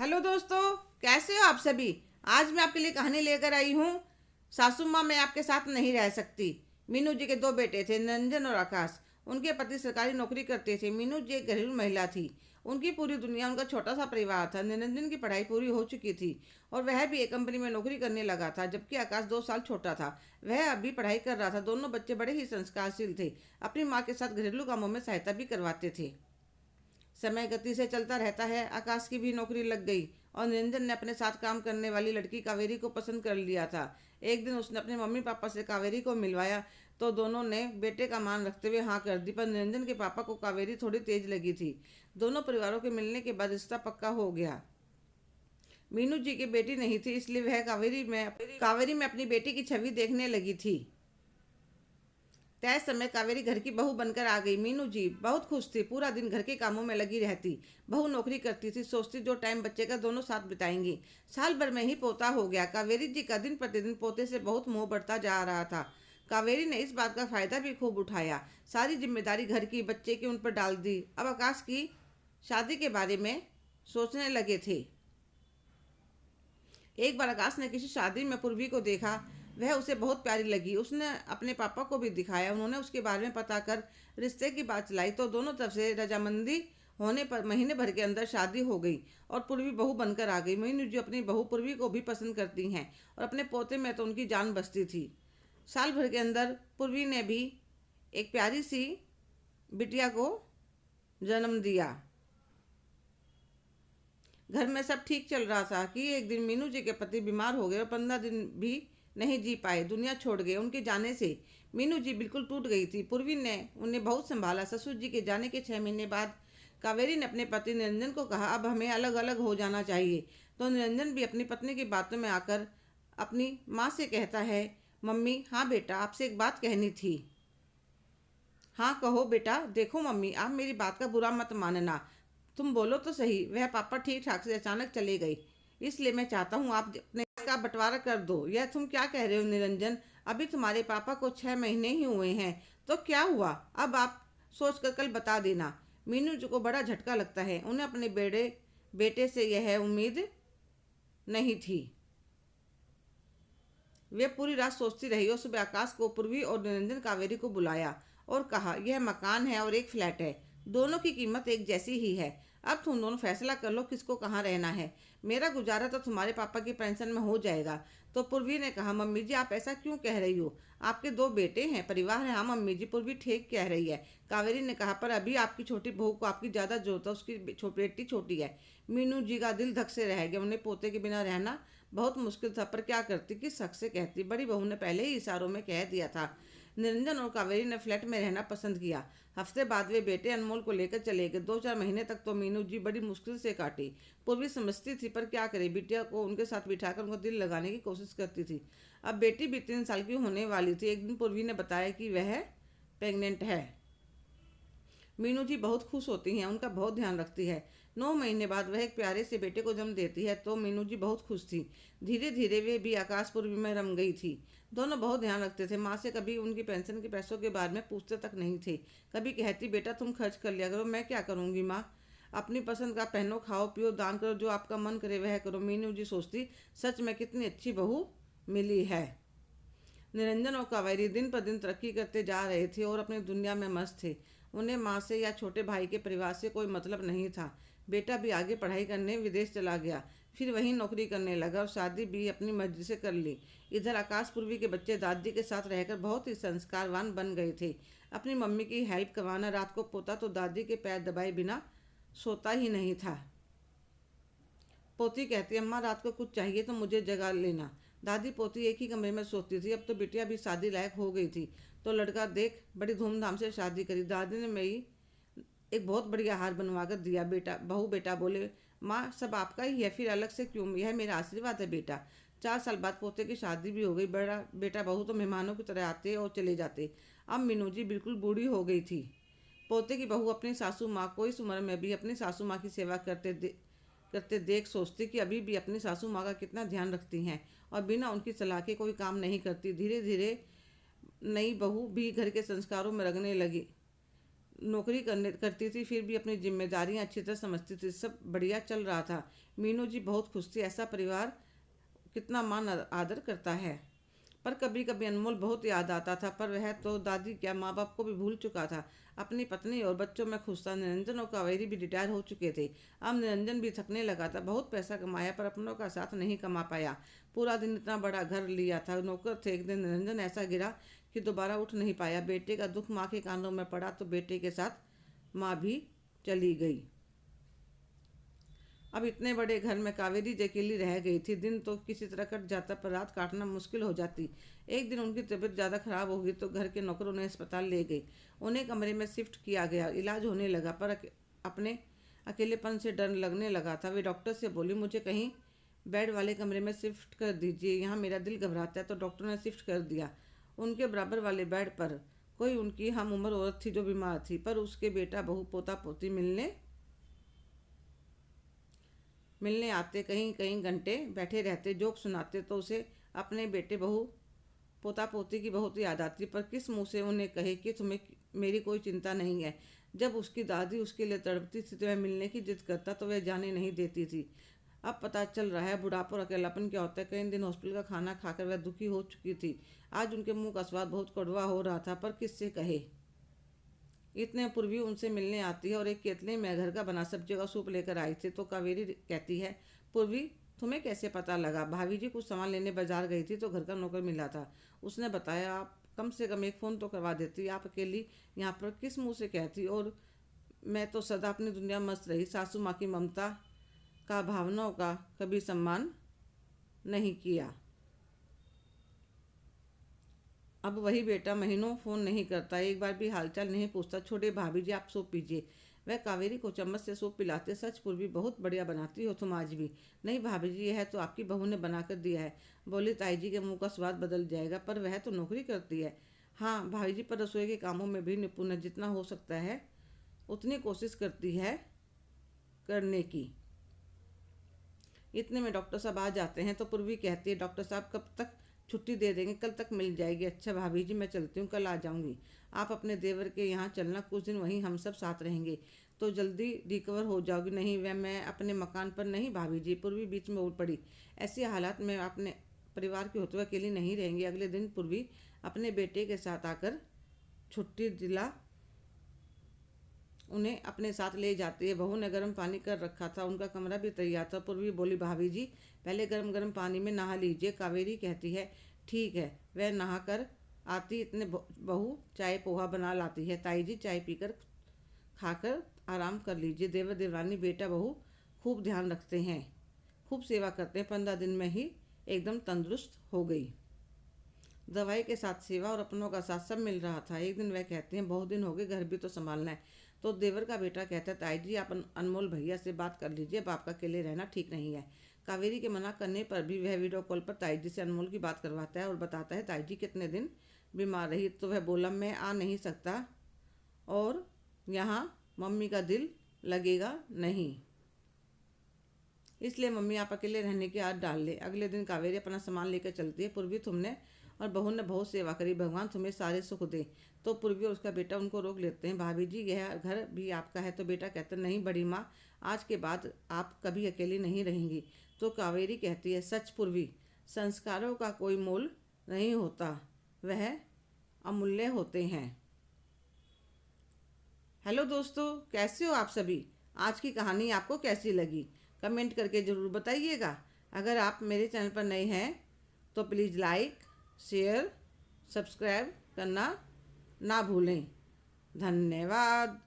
Hello दोस्तों, कैसे हो आप सभी। आज मैं आपके लिए कहानी लेकर आई हूँ। सासू माँ मैं आपके साथ नहीं रह सकती। मीनू जी के दो बेटे थे, निरंजन और आकाश। उनके पति सरकारी नौकरी करते थे। मीनू जी एक घरेलू महिला थी। उनकी पूरी दुनिया उनका छोटा सा परिवार था। निरंजन की पढ़ाई पूरी हो चुकी थी और वह भी एक कंपनी में नौकरी करने लगा था, जबकि आकाश 2 साल छोटा था। वह अभी पढ़ाई कर रहा था। दोनों बच्चे बड़े ही संस्कारशील थे। अपनी माँ के साथ घरेलू कामों में सहायता भी करवाते थे। समय गति से चलता रहता है। आकाश की भी नौकरी लग गई और निरंजन ने अपने साथ काम करने वाली लड़की कावेरी को पसंद कर लिया था। एक दिन उसने अपने मम्मी पापा से कावेरी को मिलवाया तो दोनों ने बेटे का मान रखते हुए हाँ कर दी, पर निरंजन के पापा को कावेरी थोड़ी तेज लगी थी। दोनों परिवारों के मिलने के बाद रिश्ता पक्का हो गया। मीनू जी की बेटी नहीं थी, इसलिए वह कावेरी में अपनी बेटी की छवि देखने लगी थी। तय समय कावेरी घर की बहू बनकर आ गई। मीनू जी बहुत खुश थी। पूरा दिन घर के कामों में लगी रहती। बहू नौकरी करती थी, सोचती जो टाइम बचेगा दोनों साथ बिताएंगी। साल भर में ही पोता हो गया। कावेरी जी का दिन प्रतिदिन पोते से बहुत मोह बढ़ता जा रहा था। कावेरी ने इस बात का फायदा भी खूब उठाया। सारी जिम्मेदारी घर की, बच्चे की उन पर डाल दी। अब आकाश की शादी के बारे में सोचने लगे थे। एक बार आकाश ने किसी शादी में पूर्वी को देखा। वह उसे बहुत प्यारी लगी। उसने अपने पापा को भी दिखाया। उन्होंने उसके बारे में पता कर रिश्ते की बात चलाई तो दोनों तरफ से रजामंदी होने पर महीने भर के अंदर शादी हो गई और पूर्वी बहू बनकर आ गई। मीनू जी अपनी बहू पूर्वी को भी पसंद करती हैं और अपने पोते में तो उनकी जान बसती थी। साल भर के अंदर पूर्वी ने भी एक प्यारी सी बिटिया को जन्म दिया। घर में सब ठीक चल रहा था कि एक दिन मीनू जी के पति बीमार हो गए और 15 दिन भी नहीं जी पाए, दुनिया छोड़ गए। उनके जाने से मीनू जी बिल्कुल टूट गई थी। पूर्वी ने उन्हें बहुत संभाला। ससुर जी के जाने के 6 महीने बाद कावेरी ने अपने पति निरंजन को कहा, अब हमें अलग अलग हो जाना चाहिए। तो निरंजन भी अपनी पत्नी की बातों में आकर अपनी माँ से कहता है, मम्मी हाँ बेटा, आपसे एक बात कहनी थी। हाँ कहो बेटा। देखो मम्मी, आप मेरी बात का बुरा मत मानना। तुम बोलो तो सही। वह पापा ठीक ठाक से अचानक चले गए, इसलिए मैं चाहता हूँ आप अपने का बंटवारा कर दो। यह तुम क्या कह रहे हो निरंजन। अभी तुम्हारे पापा को 6 महीने ही हुए हैं तो क्या हुआ। अब आप सोच कर कल बता देना। मीनू जी को बड़ा झटका लगता है। उन्हें अपने बेटे से यह उम्मीद नहीं थी। वे पूरी रात सोचती रही और सुबह आकाश को, पूर्वी और निरंजन कावेरी को बुलाया और कहा, यह मकान है और एक फ्लैट है। दोनों की कीमत एक जैसी ही है। अब तुम दोनों फैसला कर लो किसको कहाँ रहना है। मेरा गुजारा तो तुम्हारे पापा की पेंशन में हो जाएगा। तो पूर्वी ने कहा, मम्मी जी आप ऐसा क्यों कह रही हो। आपके दो बेटे हैं, परिवार है। हाँ मम्मी जी, पूर्वी ठीक कह रही है। कावेरी ने कहा, पर अभी आपकी छोटी बहू को आपकी ज़्यादा जरूरत है। उसकी बेटी छोटी है। मीनू जी का दिल धक से रह गया। उन्हें पोते के बिना रहना बहुत मुश्किल था, पर क्या करती, किस हक से कहती। बड़ी बहू ने पहले ही इशारों में कह दिया था। निरंजन और कावेरी ने फ्लैट में रहना पसंद किया। हफ्ते बाद वे बेटे अनमोल को लेकर चले गए। 2-4 महीने तक तो मीनू जी बड़ी मुश्किल से काटी। पूर्वी समझती थी, पर क्या करे, बिटिया को उनके साथ बिठाकर उनको दिल लगाने की कोशिश करती थी। अब बेटी भी 3 साल की होने वाली थी। एक दिन पूर्वी ने बताया कि वह प्रेग्नेंट है। मीनू जी बहुत खुश होती हैं, उनका बहुत ध्यान रखती है। 9 महीने बाद वह एक प्यारे से बेटे को जन्म देती है तो मीनू जी बहुत खुश थी। धीरे धीरे वे भी आकाशपुरी में रम गई थी। दोनों बहुत ध्यान रखते थे। माँ से कभी उनकी पेंशन के पैसों के बारे में पूछते तक नहीं थे। कभी कहती, बेटा तुम खर्च कर लिया करो, मैं क्या करूँगी माँ। अपनी पसंद का पहनो, खाओ पियो, दान करो, जो आपका मन करे वह करो। मीनू जी सोचती, सच में कितनी अच्छी बहू मिली है। निरंजन और कावेरी दिन पर दिन तरक्की करते जा रहे थे और अपनी दुनिया में मस्त थे। उन्हें माँ से या छोटे भाई के परिवार से कोई मतलब नहीं था। बेटा भी आगे पढ़ाई करने विदेश चला गया, फिर वहीं नौकरी करने लगा और शादी भी अपनी मर्जी से कर ली। इधर आकाश पूर्वी के बच्चे दादी के साथ रहकर बहुत ही संस्कारवान बन गए थे। अपनी मम्मी की हेल्प करवाना, रात को पोता तो दादी के पैर दबाए बिना सोता ही नहीं था। पोती कहती, अम्मा रात को कुछ चाहिए तो मुझे जगा लेना। दादी पोती एक ही कमरे में सोती थी। अब तो बिटिया भी शादी लायक हो गई थी तो लड़का देख बड़ी धूमधाम से शादी करी। दादी ने मेरी एक बहुत बढ़िया हार बनवा कर दिया। बेटा बोले, माँ सब आपका ही है, फिर अलग से क्यों, यह मेरा आशीर्वाद है बेटा। 4 साल बाद पोते की शादी भी हो गई। बड़ा बेटा बहू तो मेहमानों की तरह आते और चले जाते। अब मीनू जी बिल्कुल बूढ़ी हो गई थी। पोते की बहू अपनी सासू माँ को इस उम्र में भी अपनी सासू माँ की सेवा करते देख सोचती कि अभी भी अपनी सासू माँ का कितना ध्यान रखती हैं और बिना उनकी सलाह के कोई काम नहीं करती। धीरे धीरे नई बहू भी घर के संस्कारों में रंगने लगी। नौकरी करती थी, फिर भी अपनी जिम्मेदारियां अच्छी तरह समझती थी। सब बढ़िया चल रहा था। मीनू जी बहुत खुश थी। ऐसा परिवार कितना मान आदर करता है। पर कभी कभी अनमोल बहुत याद आता था, पर वह तो दादी क्या माँ बाप को भी भूल चुका था। अपनी पत्नी और बच्चों में खुश था। निरंजन और कावेरी भी रिटायर हो चुके थे। अब निरंजन भी थकने लगा था। बहुत पैसा कमाया पर अपनों का साथ नहीं कमा पाया। पूरा दिन इतना बड़ा घर लिया था, नौकर थे। एक दिन निरंजन ऐसा गिरा कि दोबारा उठ नहीं पाया। बेटे का दुख माँ के कानों में पड़ा तो बेटे के साथ माँ भी चली गई। अब इतने बड़े घर में कावेरी अकेली रह गई थी। दिन तो किसी तरह कट जाता पर रात काटना मुश्किल हो जाती। एक दिन उनकी तबीयत ज़्यादा खराब हो गई तो घर के नौकर उन्हें अस्पताल ले गए। उन्हें कमरे में शिफ्ट किया गया। इलाज होने लगा पर अपने अकेलेपन से डर लगने लगा था। वे डॉक्टर से बोली, मुझे कहीं बेड वाले कमरे में शिफ्ट कर दीजिए, यहाँ मेरा दिल घबराता है। तो डॉक्टर ने शिफ्ट कर दिया। उनके बराबर वाले बेड पर कोई उनकी हम उम्र औरत थी जो बीमार थी, पर उसके बेटा बहू पोता पोती मिलने आते। कहीं कहीं घंटे बैठे रहते, जोक सुनाते तो उसे अपने बेटे बहू पोता पोती की बहुत याद आती। पर किस मुंह से उन्हें कहे कि तुम्हें मेरी कोई चिंता नहीं है। जब उसकी दादी उसके लिए तड़पती थी तो वह मिलने की जिद करता तो वह जाने नहीं देती थी। अब पता चल रहा है बुढ़ापा और अकेलापन क्या होता है। कई दिन हॉस्पिटल का खाना खाकर वह दुखी हो चुकी थी। आज उनके मुंह का स्वाद बहुत कड़वा हो रहा था, पर किससे कहे। इतने पूर्वी उनसे मिलने आती है और एक केतली में घर का बना सब्जी का सूप लेकर आई थी। तो कावेरी कहती है, पूर्वी तुम्हें कैसे पता लगा? भाभी जी कुछ सामान लेने बाजार गई थी तो घर का नौकर मिला था, उसने बताया। आप कम से कम एक फ़ोन तो करवा देती, आप अकेली यहाँ पर किस मुँह से कहती? और मैं तो सदा अपनी दुनिया मस्त रही। सासू माँ की ममता का, भावनाओं का कभी सम्मान नहीं किया। अब वही बेटा महीनों फ़ोन नहीं करता, एक बार भी हालचाल नहीं पूछता। छोटे भाभी जी आप सूप पीजिए। वह कावेरी को चम्मच से सूप पिलाते। सच पूर्वी बहुत बढ़िया बनाती हो तुम आज भी। नहीं भाभी जी, यह तो आपकी बहू ने बना कर दिया है। बोली, ताई जी के मुंह का स्वाद बदल जाएगा। पर वह तो नौकरी करती है। हाँ भाभी जी, पर रसोई के कामों में भी निपुण है। जितना हो सकता है उतनी कोशिश करती है करने की। इतने में डॉक्टर साहब आ जाते हैं तो पूर्वी कहती है, डॉक्टर साहब कब तक छुट्टी दे देंगे? कल तक मिल जाएगी। अच्छा भाभी जी, मैं चलती हूँ, कल आ जाऊँगी। आप अपने देवर के यहाँ चलना, कुछ दिन वहीं हम सब साथ रहेंगे तो जल्दी रिकवर हो जाओगी। नहीं वह मैं अपने मकान पर नहीं भाभी जी, पूर्वी बीच में उठ पड़ी। ऐसे हालात में अपने परिवार के होते हुए अकेली नहीं रहेंगी। अगले दिन पूर्वी अपने बेटे के साथ आकर छुट्टी दिला उन्हें अपने साथ ले जाती है। बहू ने गर्म पानी कर रखा था, उनका कमरा भी तैयार था। पूर्वी बोली, भाभी जी पहले गर्म गर्म पानी में नहा लीजिए। कावेरी कहती है, ठीक है। वह नहा कर आती, इतने बहू चाय पोहा बना लाती है। ताई जी चाय पीकर खाकर आराम कर लीजिए। देवर देवरानी बेटा बहू खूब ध्यान रखते हैं, खूब सेवा करते हैं। 15 दिन में ही एकदम तंदुरुस्त हो गई। दवाई के साथ सेवा और अपनों का साथ सब मिल रहा था। एक दिन वह कहती हैं, बहुत दिन हो गए, घर भी तो संभालना है। तो देवर का बेटा कहता है, ताई जी आप अनमोल भैया से बात कर लीजिए, बाप का अकेले रहना ठीक नहीं है। कावेरी के मना करने पर भी वह वीडियो कॉल पर ताई जी से अनमोल की बात करवाता है और बताता है ताई जी कितने दिन बीमार रही। तो वह बोला, मैं आ नहीं सकता और यहाँ मम्मी का दिल लगेगा नहीं, इसलिए मम्मी आप अकेले रहने की आदत डाल ले। अगले दिन कावेरी अपना सामान लेकर चलती है। पूर्वी तुमने और बहू ने बहुत सेवा करी, भगवान तुम्हें सारे सुख दे। तो पूर्वी और उसका बेटा उनको रोक लेते हैं। भाभी जी यह घर भी आपका है? तो बेटा कहता, नहीं बड़ी माँ, आज के बाद आप कभी अकेली नहीं रहेंगी। तो कावेरी कहती है, सच पूर्वी, संस्कारों का कोई मोल नहीं होता, वह अमूल्य होते हैं। हेलो दोस्तों, कैसे हो आप सभी? आज की कहानी आपको कैसी लगी कमेंट करके ज़रूर बताइएगा। अगर आप मेरे चैनल पर नए हैं तो प्लीज़ लाइक, शेयर, सब्सक्राइब करना ना भूलें। धन्यवाद।